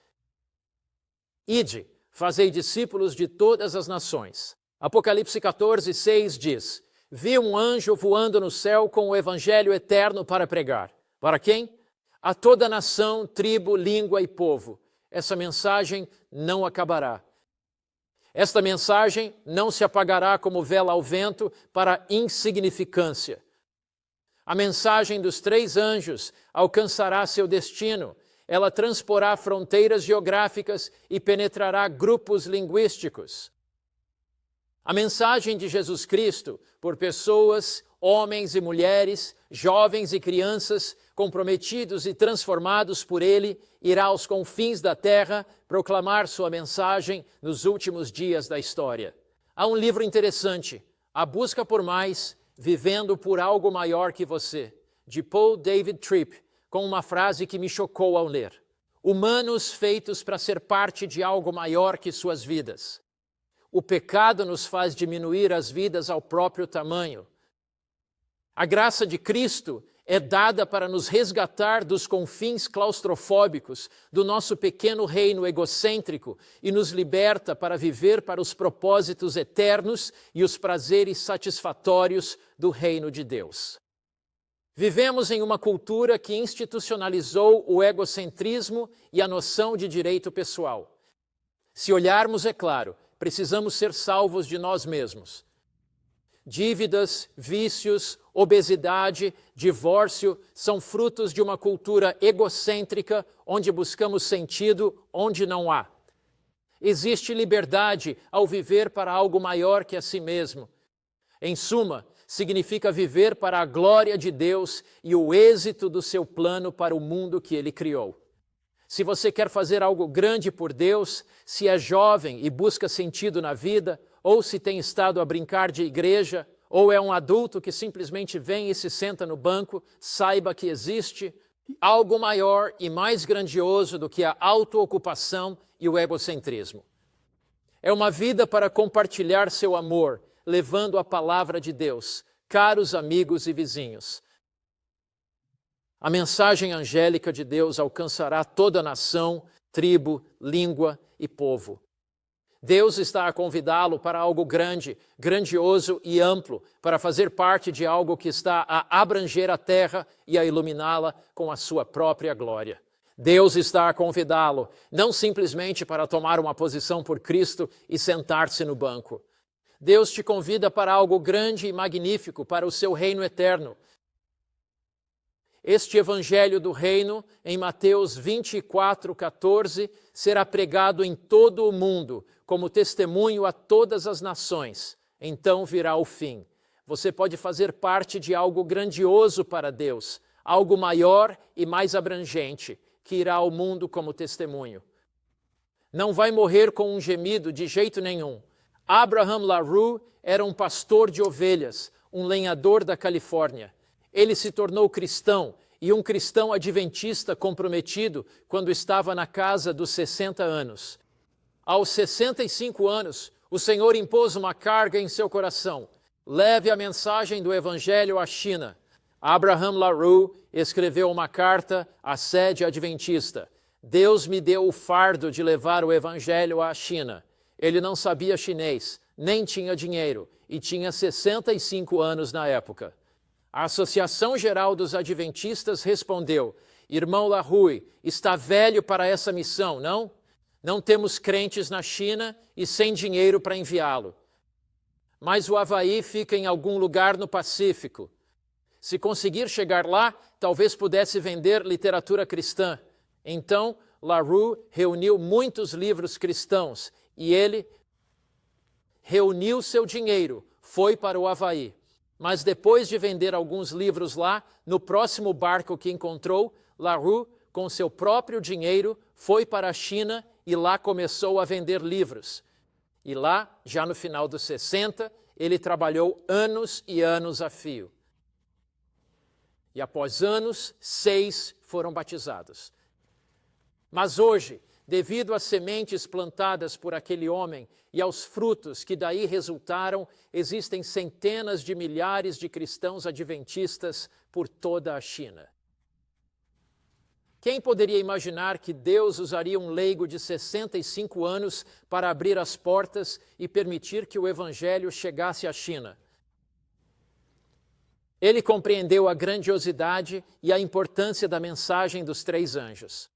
Ide, fazei discípulos de todas as nações. Apocalipse 14:6 diz, vi um anjo voando no céu com o evangelho eterno para pregar. Para quem? A toda nação, tribo, língua e povo. Essa mensagem não acabará. Esta mensagem não se apagará como vela ao vento para insignificância. A mensagem dos 3 anjos alcançará seu destino. Ela transporá fronteiras geográficas e penetrará grupos linguísticos. A mensagem de Jesus Cristo, por pessoas, homens e mulheres, jovens e crianças, comprometidos e transformados por Ele, irá aos confins da terra proclamar sua mensagem nos últimos dias da história. Há um livro interessante, A Busca por Mais, Vivendo por Algo Maior que Você, de Paul David Tripp, com uma frase que me chocou ao ler. Humanos feitos para ser parte de algo maior que suas vidas. O pecado nos faz diminuir as vidas ao próprio tamanho. A graça de Cristo é dada para nos resgatar dos confins claustrofóbicos do nosso pequeno reino egocêntrico e nos liberta para viver para os propósitos eternos e os prazeres satisfatórios do reino de Deus. Vivemos em uma cultura que institucionalizou o egocentrismo e a noção de direito pessoal. Se olharmos, é claro, precisamos ser salvos de nós mesmos. Dívidas, vícios, obesidade, divórcio são frutos de uma cultura egocêntrica onde buscamos sentido onde não há. Existe liberdade ao viver para algo maior que a si mesmo. Em suma, significa viver para a glória de Deus e o êxito do seu plano para o mundo que Ele criou. Se você quer fazer algo grande por Deus, se é jovem e busca sentido na vida, ou se tem estado a brincar de igreja, ou é um adulto que simplesmente vem e se senta no banco, saiba que existe algo maior e mais grandioso do que a autoocupação e o egocentrismo. É uma vida para compartilhar seu amor, levando a palavra de Deus, caros amigos e vizinhos. A mensagem angélica de Deus alcançará toda a nação, tribo, língua e povo. Deus está a convidá-lo para algo grande, grandioso e amplo, para fazer parte de algo que está a abranger a terra e a iluminá-la com a sua própria glória. Deus está a convidá-lo, não simplesmente para tomar uma posição por Cristo e sentar-se no banco. Deus te convida para algo grande e magnífico, para o seu reino eterno. Este evangelho do reino, em Mateus 24:14, será pregado em todo o mundo, como testemunho a todas as nações. Então virá o fim. Você pode fazer parte de algo grandioso para Deus, algo maior e mais abrangente, que irá ao mundo como testemunho. Não vai morrer com um gemido de jeito nenhum. Abraham LaRue era um pastor de ovelhas, um lenhador da Califórnia. Ele se tornou cristão, e um cristão adventista comprometido quando estava na casa dos 60 anos. Aos 65 anos, o Senhor impôs uma carga em seu coração. Leve a mensagem do Evangelho à China. Abraham LaRue escreveu uma carta à sede adventista. Deus me deu o fardo de levar o Evangelho à China. Ele não sabia chinês, nem tinha dinheiro, e tinha 65 anos na época. A Associação Geral dos Adventistas respondeu: Irmão LaRue, está velho para essa missão, não? Não temos crentes na China e sem dinheiro para enviá-lo. Mas o Havaí fica em algum lugar no Pacífico. Se conseguir chegar lá, talvez pudesse vender literatura cristã. Então, LaRue reuniu muitos livros cristãos e ele reuniu seu dinheiro, foi para o Havaí. Mas depois de vender alguns livros lá, no próximo barco que encontrou, LaRue, com seu próprio dinheiro, foi para a China e lá começou a vender livros. E lá, já no final dos 60, ele trabalhou anos e anos a fio. E após anos, 6 foram batizados. Mas hoje, devido às sementes plantadas por aquele homem e aos frutos que daí resultaram, existem centenas de milhares de cristãos adventistas por toda a China. Quem poderia imaginar que Deus usaria um leigo de 65 anos para abrir as portas e permitir que o Evangelho chegasse à China? Ele compreendeu a grandiosidade e a importância da mensagem dos 3 anjos.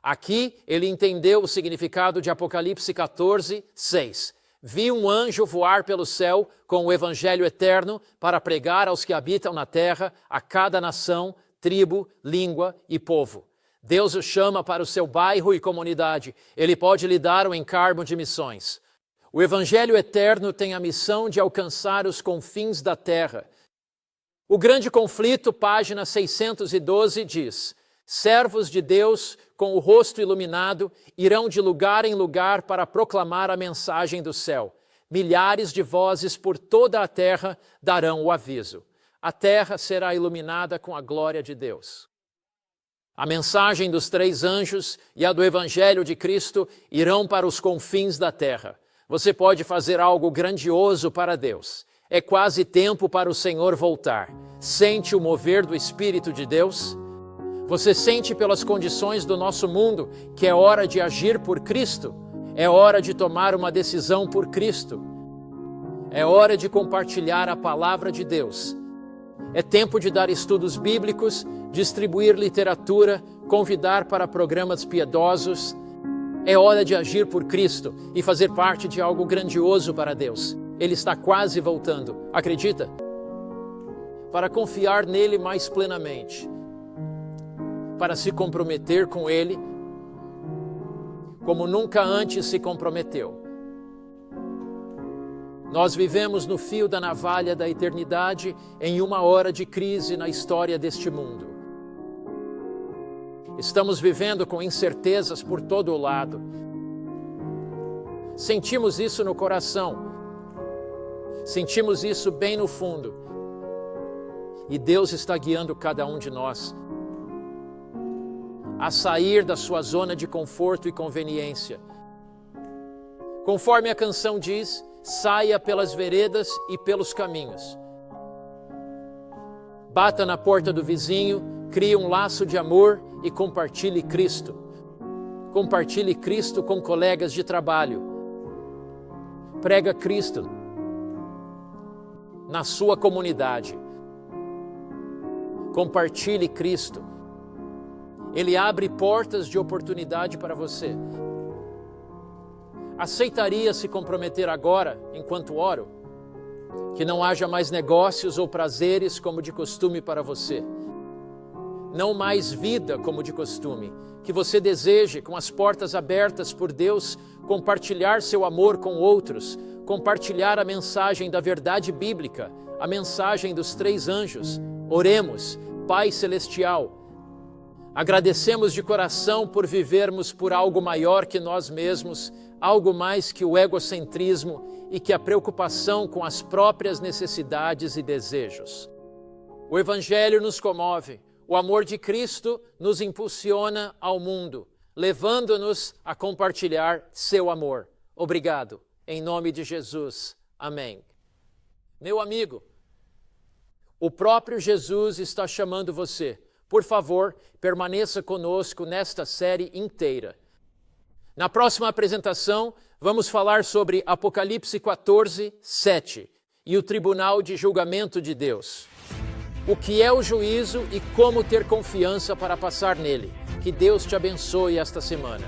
Aqui, ele entendeu o significado de Apocalipse 14:6. Vi um anjo voar pelo céu com o evangelho eterno para pregar aos que habitam na terra, a cada nação, tribo, língua e povo. Deus o chama para o seu bairro e comunidade. Ele pode lhe dar um encargo de missões. O evangelho eterno tem a missão de alcançar os confins da terra. O Grande Conflito, página 612, diz: servos de Deus, com o rosto iluminado, irão de lugar em lugar para proclamar a mensagem do céu. Milhares de vozes por toda a terra darão o aviso. A terra será iluminada com a glória de Deus. A mensagem dos 3 anjos e a do Evangelho de Cristo irão para os confins da terra. Você pode fazer algo grandioso para Deus. É quase tempo para o Senhor voltar. Sente o mover do Espírito de Deus? Você sente pelas condições do nosso mundo que é hora de agir por Cristo? É hora de tomar uma decisão por Cristo. É hora de compartilhar a palavra de Deus. É tempo de dar estudos bíblicos, distribuir literatura, convidar para programas piedosos. É hora de agir por Cristo e fazer parte de algo grandioso para Deus. Ele está quase voltando. Acredita? Para confiar nele mais plenamente. Para se comprometer com ele como nunca antes se comprometeu. Nós vivemos no fio da navalha da eternidade em uma hora de crise na história deste mundo. Estamos vivendo com incertezas por todo o lado. Sentimos isso no coração. Sentimos isso bem no fundo. E Deus está guiando cada um de nós a sair da sua zona de conforto e conveniência. Conforme a canção diz, saia pelas veredas e pelos caminhos. Bata na porta do vizinho, crie um laço de amor e compartilhe Cristo. Compartilhe Cristo com colegas de trabalho. Prega Cristo na sua comunidade. Compartilhe Cristo. Ele abre portas de oportunidade para você. Aceitaria se comprometer agora, enquanto oro? Que não haja mais negócios ou prazeres como de costume para você. Não mais vida como de costume. Que você deseje, com as portas abertas por Deus, compartilhar seu amor com outros, compartilhar a mensagem da verdade bíblica, a mensagem dos 3 anjos. Oremos, Pai Celestial. Agradecemos de coração por vivermos por algo maior que nós mesmos, algo mais que o egocentrismo e que a preocupação com as próprias necessidades e desejos. O Evangelho nos comove, o amor de Cristo nos impulsiona ao mundo, levando-nos a compartilhar seu amor. Obrigado. Em nome de Jesus. Amém. Meu amigo, o próprio Jesus está chamando você. Por favor, permaneça conosco nesta série inteira. Na próxima apresentação, vamos falar sobre Apocalipse 14, 7 e o tribunal de julgamento de Deus. O que é o juízo e como ter confiança para passar nele. Que Deus te abençoe esta semana.